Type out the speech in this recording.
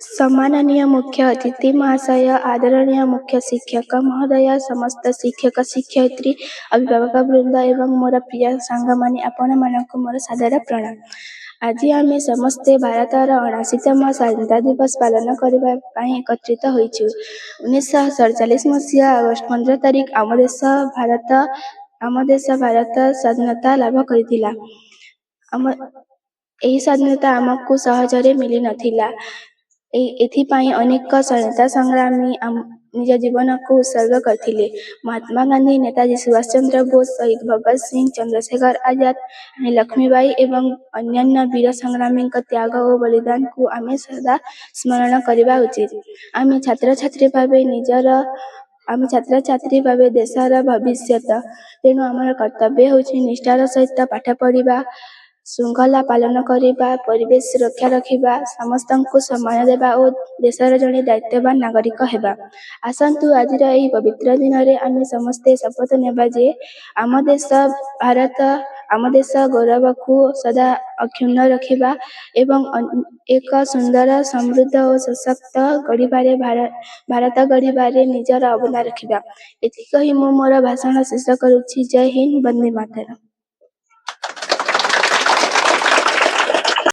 सम्माननीय मुख्य अतिथि महाशय, आदरणीय मुख्य शिक्षक महोदय, समस्त शिक्षक शिक्षयित्री, अभिभावक वृंद एवं मोर प्रिय सांगमानी आपण मानक मोर सादर प्रणाम। आज आम समस्ते भारतर 79तम स्वाधीनता दिवस पालन करने एकत्रित होइछु। 1947 मसीहा अगस्ट 15 तारिख आम देश भारत स्वाधीनता लाभ करथिला। एही स्वाधीनता आमको सहजरे मिली नथिला। एथिपाई अनेक स्वाधीनता संग्रामी निज जीवन को उत्सर्ग करथिले। महात्मा गांधी, नेताजी सुभाष चंद्र बोस, शहीद भगत सिंह, चंद्रशेखर आजाद, लक्ष्मीबाई एवं अन्यान्य वीर संग्रामी त्याग और बलिदान को आमे सदा स्मरण करने उचित। आमे छात्र छात्री भावे देशर भविष्य, तेणु आमर कर्तव्य होछि निष्ठार सहित पाठ पढ़ा, श्रृंखला पालन करने, परिवेश सुरक्षा रखा, समस्त को सम्मान देवा और देशर जड़े दायित्ववान नागरिक हेबा। आसंतु आज यही पवित्र दिन में आम समस्ते शपथ नेबा जे आम देश भारत आम देश गौरव को सदा अक्षुण्ण रखा एवं एक सुंदर समृद्ध और सशक्त गढ़िबारे भारत गढ़िबारे निजर अवदान रखा। एति कही मु मोर भाषण शेष करुछि। जय हिंद, वंदे मातरम।